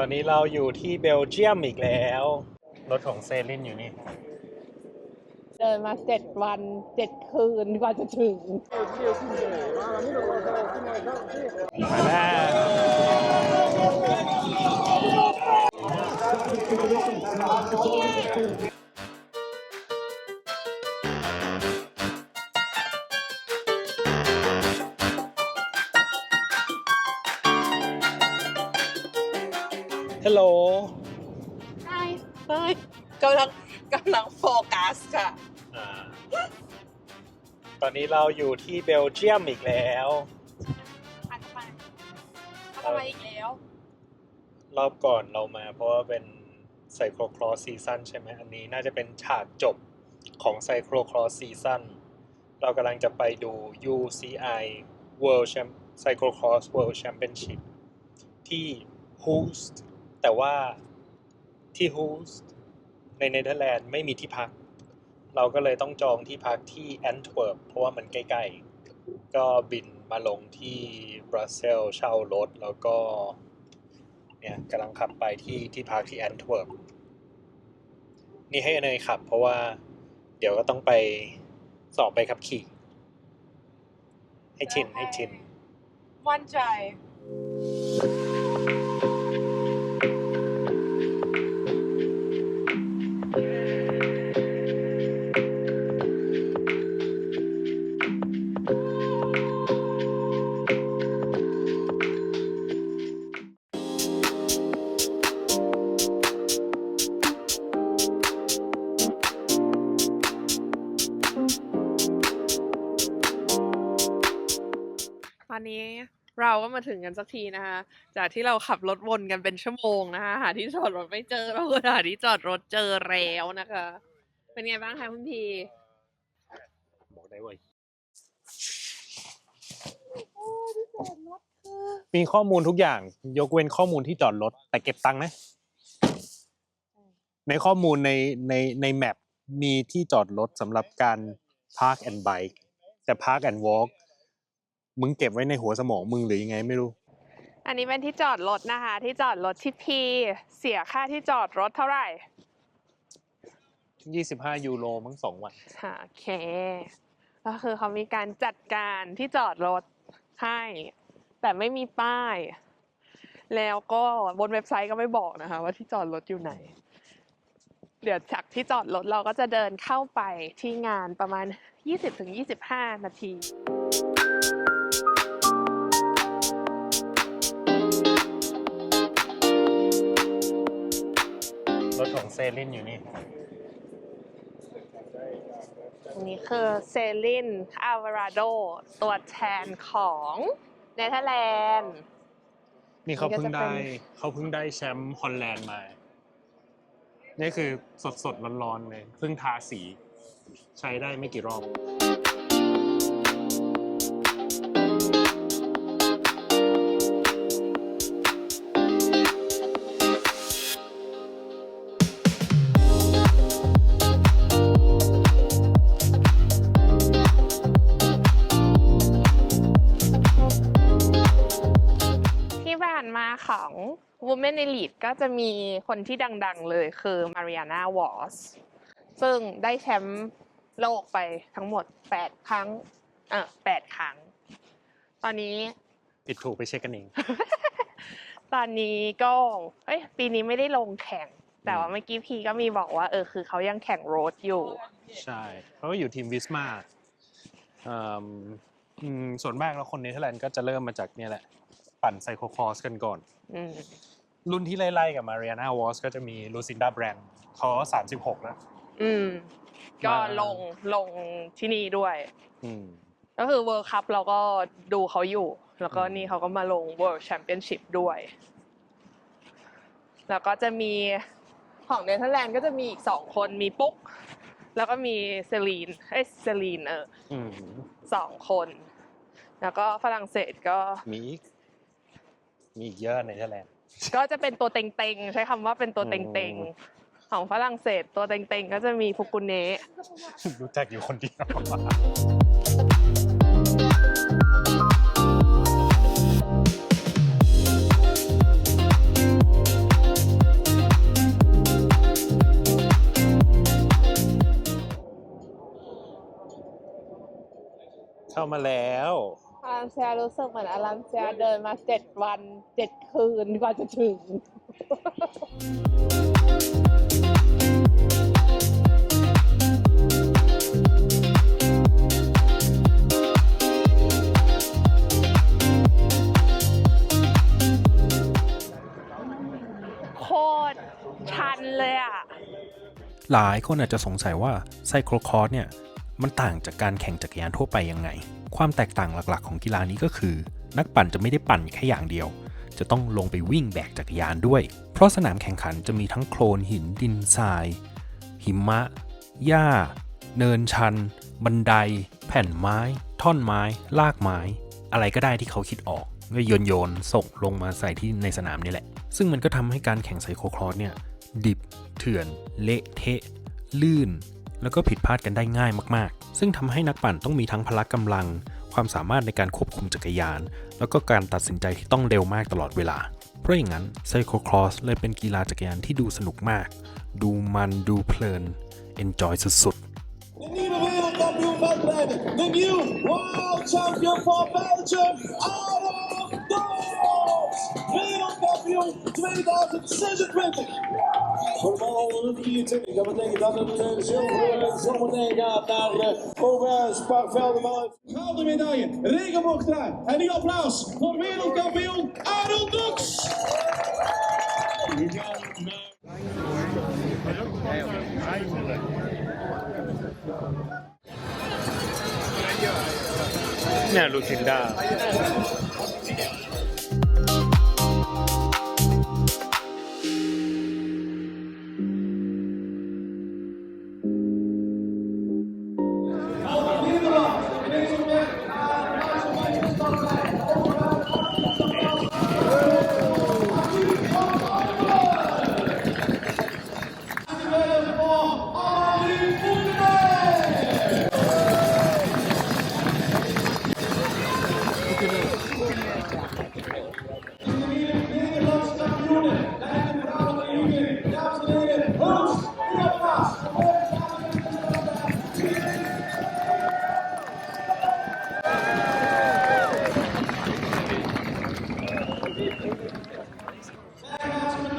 ตอนนี้เราอยู่ที่เบลเยียมอีกแล้วรถของเซรินอยู่นี่เดินมา7 วัน 7 คืนกว่าจะถึงมาแล้วฮัลโหลใช่กำลังโฟกัสค่ะตอนนี้เราอยู่ที่เบลเยียมอีกแล้วทำไมอีกแล้วรอบก่อนเรามาเพราะว่าเป็นไซโคลครอสซีซั่นใช่ไหมอันนี้น่าจะเป็นฉากจบของไซโคลครอสซีซั่นเรากำลังจะไปดู UCI World Cyclocross World Championship ที่ Hulst แต่ว่าที่ Hulst ในเนเธอร์แลนด์ไม่มีที่พักเราก็เลยต้องจองที่พักที่แอนต์เวิร์ปเพราะว่ามันใกล้ๆก็บินมาลงที่บรัสเซลส์เช่ารถแล้วก็เนี่ยกำลังขับไปที่พักที่แอนต์เวิร์ปนี่ให้เนยขับเพราะว่าเดี๋ยวก็ต้องไปสอบใบขับขี่ให้ชินมั่นใจตอนนี้เราก็มาถึงกันสักทีนะคะจากที่เราขับรถวนกันเป็นชั่วโมงนะคะหาที่จอดรถไม่เจอเราหาที่จอดรถเจอแล้วนะคะเป็นไงบ้างคะคุณพีบอกได้ว่ามีข้อมูลทุกอย่างยกเว้นข้อมูลที่จอดรถแต่เก็บตังค์นะในข้อมูลในแมปมีที่จอดรถสำหรับการ Park and Bike แต่ Park and Walkมึงเก็บไว้ในหัวสมองมึงหรือยังไงไม่รู้อันนี้เป็นที่จอดรถนะคะที่จอดรถที่พีเสียค่าที่จอดรถเท่าไหร่25 ยูโรมั้ง2 วันโอเคก็คือเขามีการจัดการที่จอดรถให้แต่ไม่มีป้ายแล้วก็บนเว็บไซต์ก็ไม่บอกนะคะว่าที่จอดรถอยู่ไหนเดี๋ยวจากที่จอดรถเราก็จะเดินเข้าไปที่งานประมาณ 20-25 นาทีรถของเซรินอยู่นี่อันนี้คือเซรินอัลวาราโดตัวแทนของเนเธอร์แลนด์นี่เขาเพิ่งได้แชมป์ฮอลแลนด์มานี่คือสดร้อนๆเลยเพิ่งทาสีใช้ได้ไม่กี่รอบของ Women Elite ก็จะมีคนที่ดังๆเลยคือมาริอาน่าวอสซึ่งได้แชมป์โลกไปทั้งหมด8 ครั้ง8 ครั้งตอนนี้ผิดถูกไปเช็คกันเอง ตอนนี้ก็ปีนี้ไม่ได้ลงแข่งแต่ว่าเมื่อกี้พีก็มีบอกว่าคือเขายังแข่งโรดอยู่ใช่เขาก็อยู่ทีมวิสมาส่วนมากแล้วคนเนเธอร์แลนด์ก็จะเริ่มมาจากเนี่ยแหละปั่นไซโคลครอสกันก่อนรุ่นที่ไล่ๆกับมาริอาน่าวอสก็จะมีลูซินดาแบรนด์เขา36แล้วก็ลงที่นี่ด้วยก็คือเวิลด์คัพเราก็ดูเขาอยู่แล้วก็นี่เขาก็มาลง World Championship ด้วยแล้วก็จะมีของเนเธอร์แลนด์ก็จะมีอีก2 คนมีปุ๊กแล้วก็มีเซลีน2 คนแล้วก็ฝรั่งเศสก็มีอีกเยอะในเนเธอร์แลนด์ก็จะเป็นตัวเต็งๆใช้คำว่าเป็นตัวเต็งๆของฝรั่งเศสตัวเต็งๆก็จะมีฟุกุเนะรู้จักอยู่คนเดียว เข้ามาแล้วอารัมเซียรู้สึกเหมือนอารัมเซียเดินมา7 วัน 7 คืนกว่าจะถึง โคตรชันเลยอ่ะ หลายคนอาจจะสงสัยว่าไซโครครอสเนี่ยมันต่างจากการแข่งจักรยานทั่วไปยังไงความแตกต่างหลักๆของกีฬานี้ก็คือนักปั่นจะไม่ได้ปั่นแค่อย่างเดียวจะต้องลงไปวิ่งแบกจักรยานด้วยเพราะสนามแข่งขันจะมีทั้งโคลนหินดินทรายหิมะหญ้าเนินชันบันไดแผ่นไม้ท่อนไม้ลากไม้อะไรก็ได้ที่เขาคิดออกก็โยนส่งลงมาใส่ที่ในสนามนี่แหละซึ่งมันก็ทำให้การแข่งไซโครครอสเนี่ยดิบเถื่อนเละเทะลื่นแล้วก็ผิดพลาดกันได้ง่ายมากๆซึ่งทำให้นักปั่นต้องมีทั้งพละกำลังความสามารถในการควบคุมจักรยานแล้วก็การตัดสินใจที่ต้องเร็วมากตลอดเวลาเพราะอย่างนั้นไซโครครอสเลยเป็นกีฬาจักรยานที่ดูสนุกมากดูมันดูเพลิน enjoy สุดๆDe nieuwe wereldkampioen veldrijden. De nieuwe world champion for Belgium. Adolf Doos. Wereldkampioen 2026. Voor de man 124. Dat betekent dat het zilveren zometeen gaat naar Auvers, Sparveldeman. Gouden medaille. Regenboogtrui. En nu applaus voor wereldkampioen Adolf Doos. We gaan naar... เนี่ยลูซินดา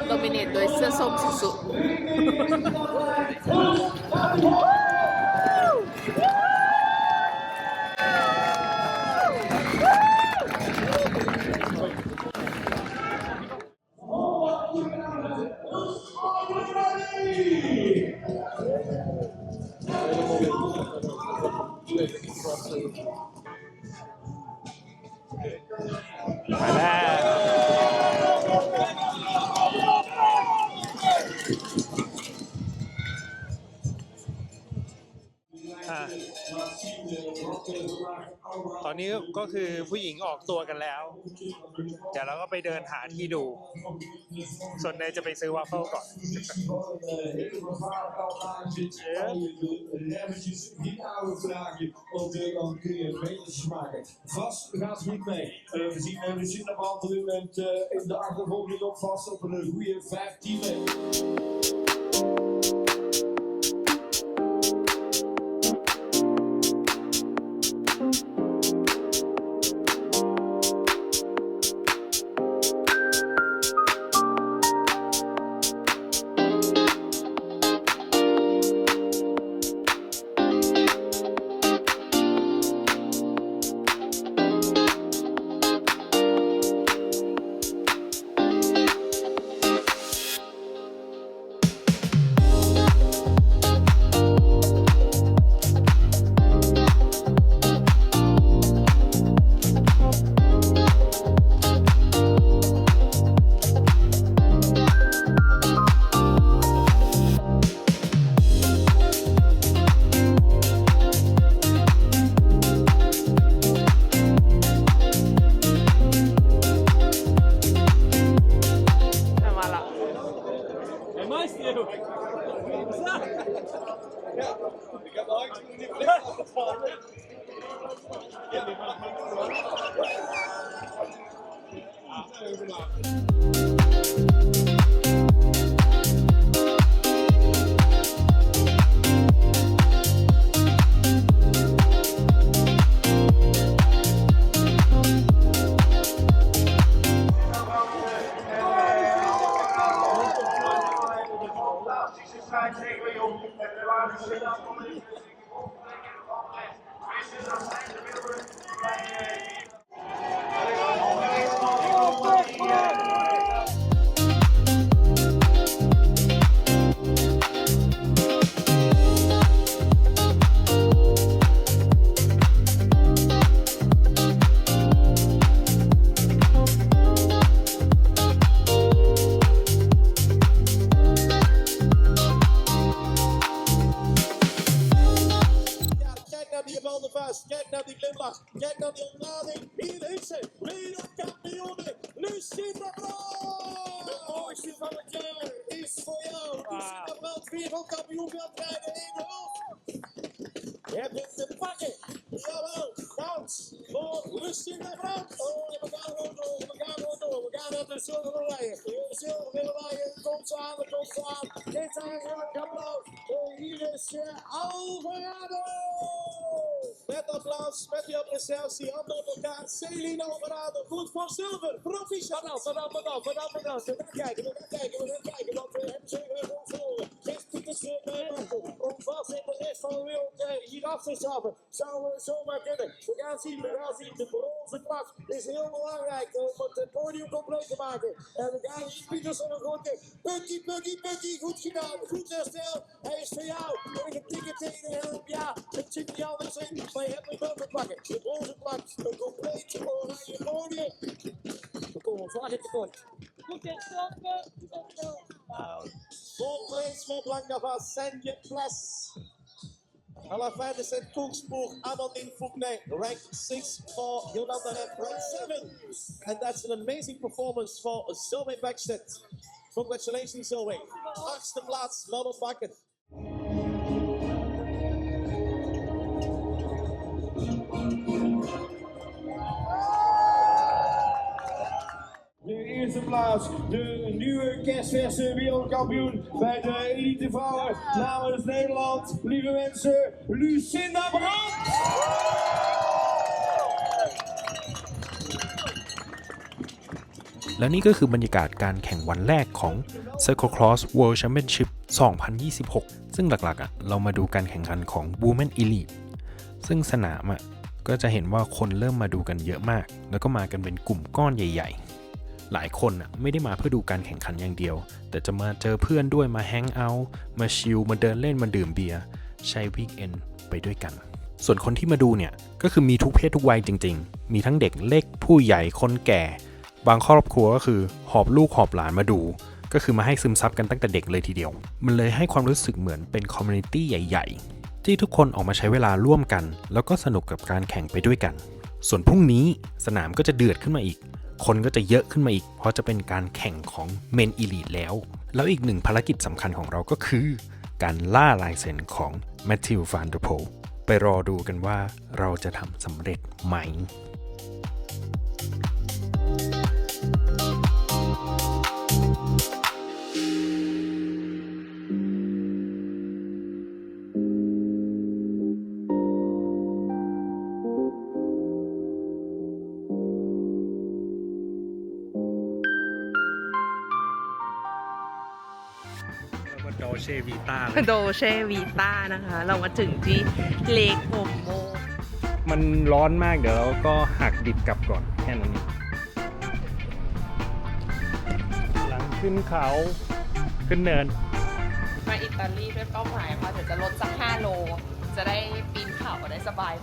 โดมิเนตโดยเสื้อส้มสุดมาแล้วตอนนี้ก็คือผู้หญิงออกตัวกันแล้วเดี๋ยวเราก็ไปเดินหาที่ดู ส่วนเนยจะไปซื้อวาฟเฟิลก่อนVast gaat niet mee. We zien hem op dit moment in de achtervolging op vast op een goede 15 meter. Kijk naar die gebalde vuist, kijk naar die glimlach, kijk naar die ontlading. Hier is ze, wereldkampioene Lucinda Brandt! De mooiste van het jaar is voor jou. Lucinda Brandt, wereldkampioen veldrijden in de hoofd. Je hebt het te pakken. Jawel, dans voor Lucinda Brandt. Oh, we gaan gewoon door, we gaan gewoon door. We gaan naar de zilveren lijn. De zilveren lijn, komt ze aan, komt ze aan. Dit is eigenlijk applaus. Hier is Alvarado. Met applaus, met die appreciatie, handen op elkaar. Celine Alvarado, goed voor zilver. Proficiat. Vanaf. We gaan kijken, we gaan kijken. Want we hebben ze weer verloren. Gert Pietersen bij Marco. Om vast in de rest van de wereld hier af te schaffen. Zouden we zomaar kunnen. We gaan zien. De bronzen plak is heel belangrijk om het podium compleet te maken. En we gaan hier Pietersen nog goed. Pukkie, goed gedaan. Goed herstel. Hij is voor jou. En een ticket tegen de helm. Ja, het zit niet anders in. Maar je hebt hem wel te pakken. De bronzen plak. Een compleet oranje podium. We komen vlak in tekort. Goed herstel. Bon place, Mont Blanc d'Avance, Saint-Jean-Place. À la fin de cette course pour Amandine Fouquenet, rank 6 for Yolanda Hep, rank 7. And that's an amazing performance for Zoe Backstedt. Congratulations, Zoe. 8e plaats, Manon Bakker. De eerste plaats, de nieuwe kerstverse wereldkampioen bij de elite vrouwen namens Nederland. Lieve mensen, Lucinda Brandt!และนี่ก็คือบรรยากาศการแข่งวันแรกของ Cyclocross World Championship 2026 ซึ่งหลักๆเรามาดูการแข่งขันของ Women Elite ซึ่งสนามก็จะเห็นว่าคนเริ่มมาดูกันเยอะมากแล้วก็มากันเป็นกลุ่มก้อนใหญ่ๆหลายคนไม่ได้มาเพื่อดูการแข่งขันอย่างเดียวแต่จะมาเจอเพื่อนด้วยมาแฮงเอาท์มาชิลมาเดินเล่นมาดื่มเบียร์ใช้วีคเอนด์ไปด้วยกันส่วนคนที่มาดูเนี่ยก็คือมีทุกเพศทุกวัยจริงๆมีทั้งเด็กเล็กผู้ใหญ่คนแก่บางครอบครัวก็คือหอบลูกหอบหลานมาดูก็คือมาให้ซึมซับกันตั้งแต่เด็กเลยทีเดียวมันเลยให้ความรู้สึกเหมือนเป็นคอมมูนิตี้ใหญ่ๆที่ทุกคนออกมาใช้เวลาร่วมกันแล้วก็สนุกกับการแข่งไปด้วยกันส่วนพรุ่งนี้สนามก็จะเดือดขึ้นมาอีกคนก็จะเยอะขึ้นมาอีกเพราะจะเป็นการแข่งของเมนอีลีทแล้วอีกหนึ่งภารกิจสำคัญของเราก็คือการล่าลายเซ็นของแมทธิว ฟานเดอร์โพลไปรอดูกันว่าเราจะทำสำเร็จไหม โดเชวีต้า โดเชวีต้านะคะ เรามาถึงที่เลกโฮโม มันร้อนมากเดี๋ยวเราก็หักดิบกลับก่อนแค่นั้นหลังขึ้นเขาขึ้นเนิน มาอิตาลีด้วยเป้าหมายว่าเดี๋ยวจะลดสัก5 โล จะได้ปีนเขาได้สบาย